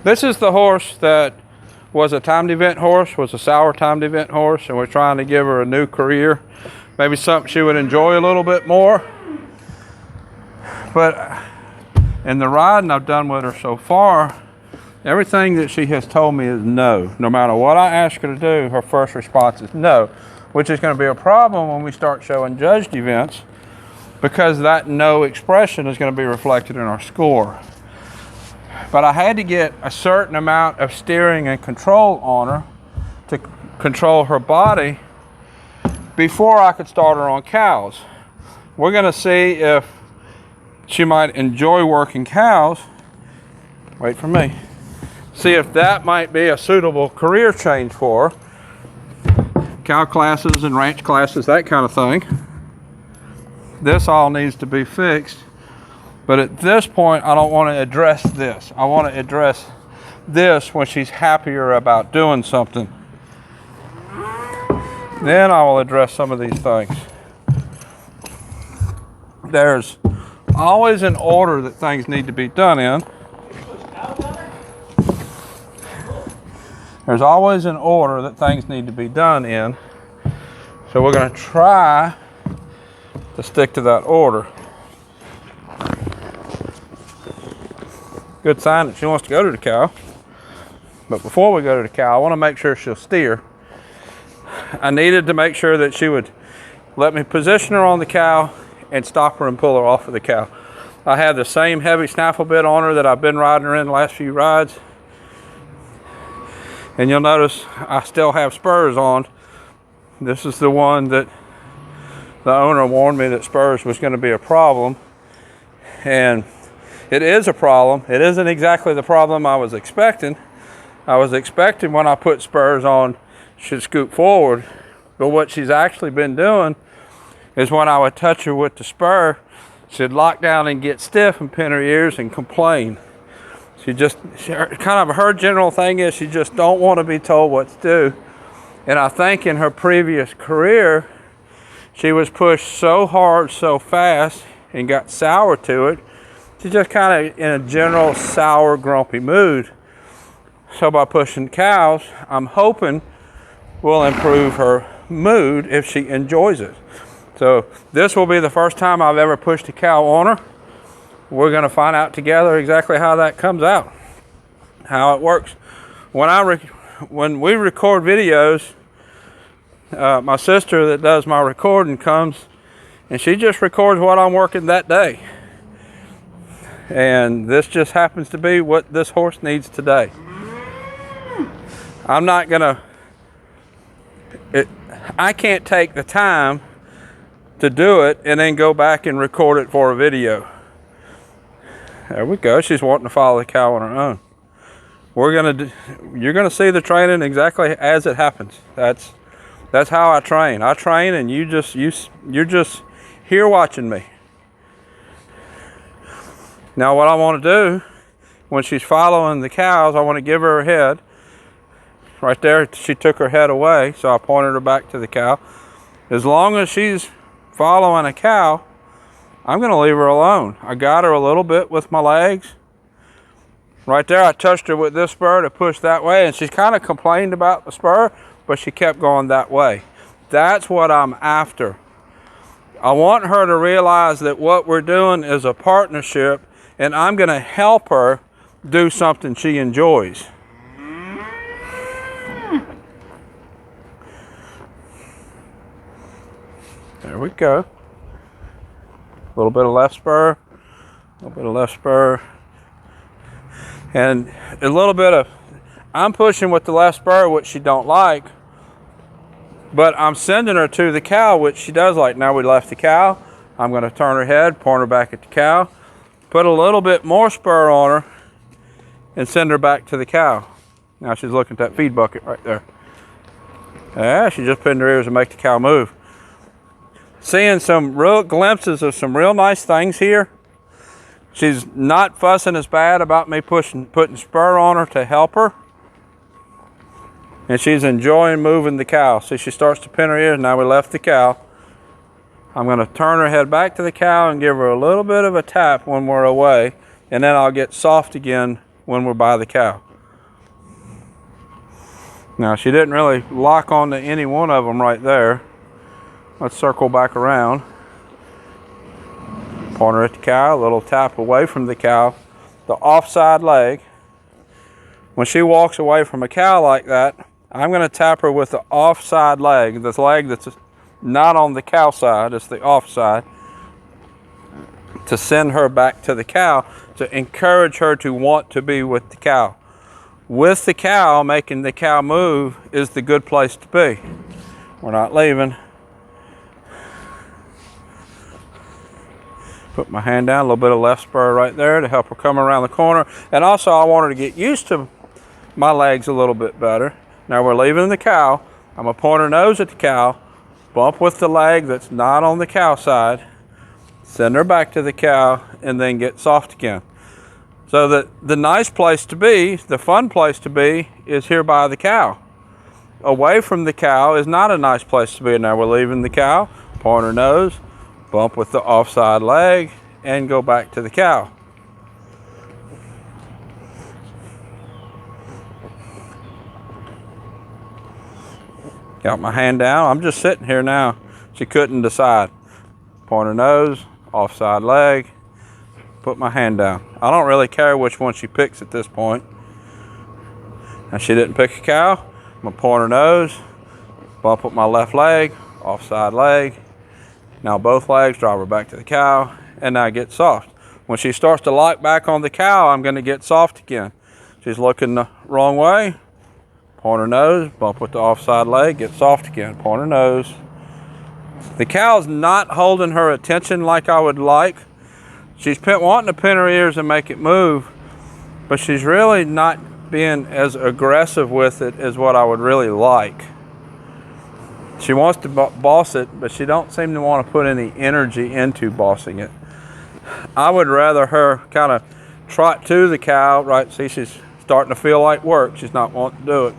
This is the horse that was a timed event horse, was a sour timed event horse, and we're trying to give her a new career. Maybe something she would enjoy a little bit more. But in the riding I've done with her so far, everything that she has told me is no. No matter what I ask her to do, her first response is no, which is going to be a problem when we start showing judged events, because that no expression is going to be reflected in our score. But I had to get a certain amount of steering and control on her to control her body before I could start her on cows. We're going to see if she might enjoy working cows. Wait for me. See if that might be a suitable career change for her. Cow classes and ranch classes, that kind of thing. This all needs to be fixed. But at this point, I don't want to address this. I want to address this when she's happier about doing something. Then I will address some of these things. There's always an order that things need to be done in. There's always an order that things need to be done in. So we're going to try to stick to that order. Good sign that she wants to go to the cow. But before we go to the cow, I want to make sure she'll steer. I needed to make sure that she would let me position her on the cow and stop her and pull her off of the cow. I have the same heavy snaffle bit on her that I've been riding her in the last few rides. And you'll notice I still have spurs on. This is the one that the owner warned me that spurs was going to be a problem. And it is a problem. It isn't exactly the problem I was expecting. I was expecting when I put spurs on, she'd scoot forward. But what she's actually been doing is when I would touch her with the spur, she'd lock down and get stiff and pin her ears and complain. Her general thing is she just don't want to be told what to do. And I think in her previous career, she was pushed so hard, so fast, and got sour to it. She's just kind of in a general sour, grumpy mood. So by pushing cows, I'm hoping will improve her mood if she enjoys it. So this will be the first time I've ever pushed a cow on her. We're going to find out together exactly how that comes out, how it works. When we record videos, my sister that does my recording comes and she just records what I'm working that day. And this just happens to be what this horse needs today. I'm not gonna, I can't take the time to do it and then go back and record it for a video. There we go. She's wanting to follow the cow on her own. You're gonna see the training exactly as it happens. That's how I train. I train, and you're just here watching me. Now, what I want to do when she's following the cows, I want to give her head. Right there, she took her head away, so I pointed her back to the cow. As long as she's following a cow, I'm going to leave her alone. I got her a little bit with my legs. Right there, I touched her with this spur to push that way, and she's kind of complained about the spur, but she kept going that way. That's what I'm after. I want her to realize that what we're doing is a partnership, and I'm going to help her do something she enjoys. There we go. A little bit of left spur, a little bit of left spur, and a little bit of, I'm pushing with the left spur, which she don't like, but I'm sending her to the cow, which she does like. Now we left the cow. I'm going to turn her head, point her back at the cow, put a little bit more spur on her, and send her back to the cow. Now she's looking at that feed bucket right there. Yeah, she just pinned her ears and make the cow move. Seeing some real glimpses of some real nice things here. She's not fussing as bad about me putting spur on her to help her. And she's enjoying moving the cow. See, she starts to pin her ears. Now we left the cow. I'm going to turn her head back to the cow and give her a little bit of a tap when we're away. And then I'll get soft again when we're by the cow. Now she didn't really lock onto any one of them right there. Let's circle back around. Point her at the cow, a little tap away from the cow, the offside leg. When she walks away from a cow like that, I'm going to tap her with the offside leg, the leg that's not on the cow side, it's the offside, to send her back to the cow, to encourage her to want to be with the cow. With the cow, making the cow move is the good place to be. We're not leaving. Put my hand down, a little bit of left spur right there to help her come around the corner. And also I want her to get used to my legs a little bit better. Now we're leaving the cow. I'm gonna point her nose at the cow, bump with the leg that's not on the cow side, send her back to the cow, and then get soft again. So that the nice place to be, the fun place to be, is here by the cow. Away from the cow is not a nice place to be. Now we're leaving the cow, point her nose, bump with the offside leg, and go back to the cow. Got my hand down. I'm just sitting here now. She couldn't decide. Point her nose, offside leg, put my hand down. I don't really care which one she picks at this point. Now she didn't pick a cow. I'm gonna point her nose, bump with my left leg, offside leg. Now both legs, drive her back to the cow, and now get soft. When she starts to lock back on the cow, I'm gonna get soft again. She's looking the wrong way, point her nose, bump with the offside leg, get soft again, point her nose. The cow's not holding her attention like I would like. She's wanting to pin her ears and make it move, but she's really not being as aggressive with it as what I would really like. She wants to boss it, but she don't seem to want to put any energy into bossing it. I would rather her kind of trot to the cow, right? See, she's starting to feel like work. She's not wanting to do it.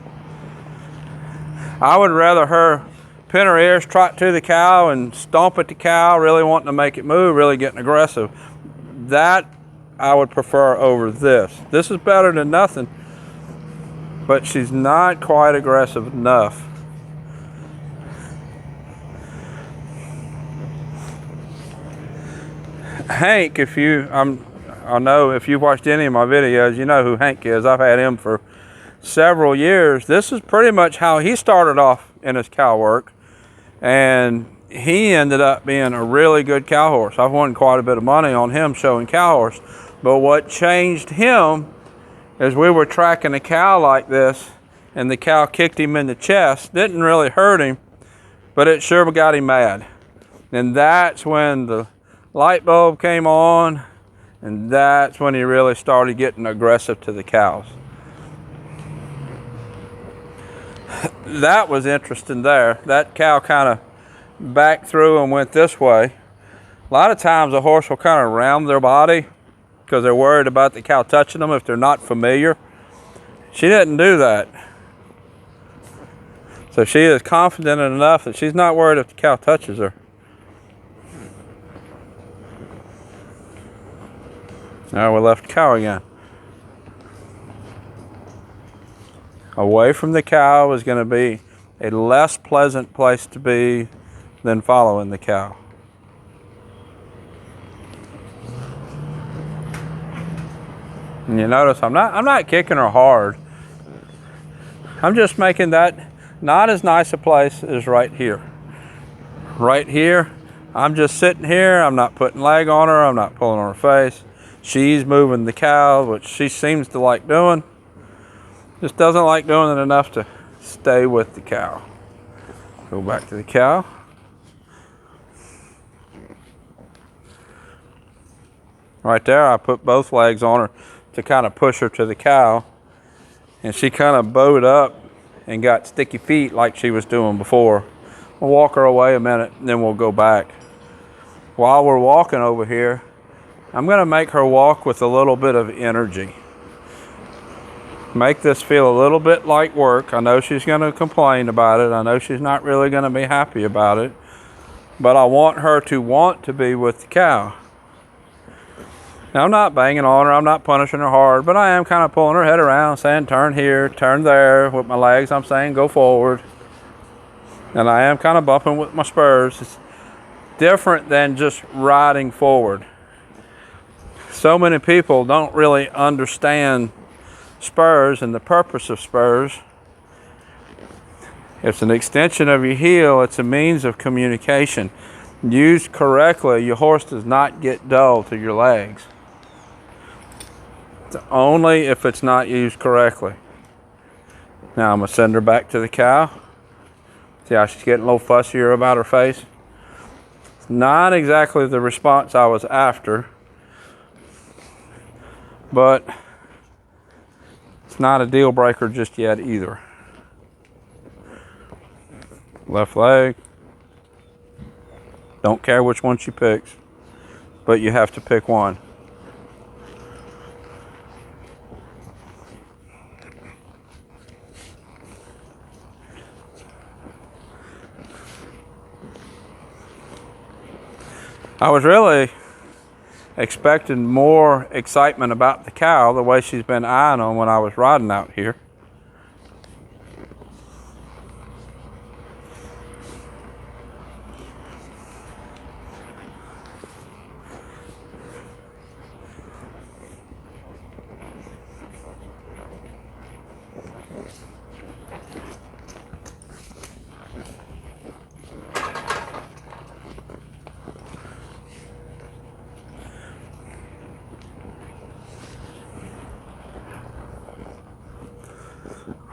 I would rather her pin her ears, trot to the cow, and stomp at the cow, really wanting to make it move, really getting aggressive. That I would prefer over this. This is better than nothing, but she's not quite aggressive enough. Hank, I know if you've watched any of my videos, you know who Hank is. I've had him for several years. This is pretty much how he started off in his cow work, and he ended up being a really good cow horse. I've won quite a bit of money on him showing cow horse. But what changed him is we were tracking a cow like this, and the cow kicked him in the chest. Didn't really hurt him, but it sure got him mad. And that's when the light bulb came on, and that's when he really started getting aggressive to the cows. That was interesting there. That cow kind of backed through and went this way. A lot of times a horse will kind of round their body because they're worried about the cow touching them if they're not familiar. She didn't do that. So she is confident enough that she's not worried if the cow touches her. Now we left the cow again. Away from the cow is going to be a less pleasant place to be than following the cow. And you notice I'm not kicking her hard. I'm just making that not as nice a place as right here. Right here, I'm just sitting here. I'm not putting leg on her. I'm not pulling on her face. She's moving the cow, which she seems to like doing. Just doesn't like doing it enough to stay with the cow. Go back to the cow. Right there, I put both legs on her to kind of push her to the cow. And she kind of bowed up and got sticky feet like she was doing before. We'll walk her away a minute and then we'll go back. While we're walking over here, I'm going to make her walk with a little bit of energy. Make this feel a little bit like work. I know she's going to complain about it. I know she's not really going to be happy about it. But I want her to want to be with the cow. Now, I'm not banging on her, I'm not punishing her hard, but I am kind of pulling her head around, saying turn here, turn there. With my legs, I'm saying go forward. And I am kind of bumping with my spurs. It's different than just riding forward. So many people don't really understand spurs and the purpose of spurs. It's an extension of your heel. It's a means of communication. Used correctly, your horse does not get dull to your legs. It's only if it's not used correctly. Now I'm going to send her back to the cow. See how she's getting a little fussier about her face? It's not exactly the response I was after, but it's not a deal breaker just yet either. Left leg. Don't care which one she picks, but you have to pick one. I was really expecting more excitement about the cow, the way she's been eyeing on when I was riding out here.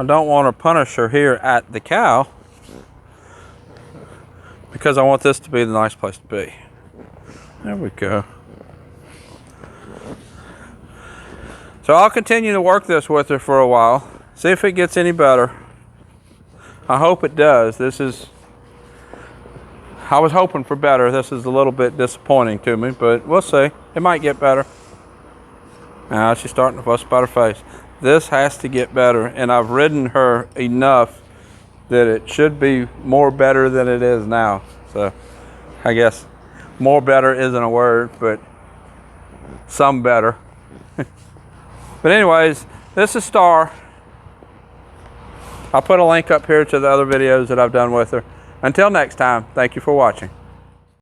I don't want to punish her here at the cow because I want this to be the nice place to be. There we go. So I'll continue to work this with her for a while, see if it gets any better. I hope it does. I was hoping for better. This is a little bit disappointing to me, but we'll see. It might get better. Now she's starting to fuss about her face. This has to get better, and I've ridden her enough that it should be more better than it is now. So I guess more better isn't a word, but some better. But anyways, this is Star. I'll put a link up here to the other videos that I've done with her. Until next time, thank you for watching.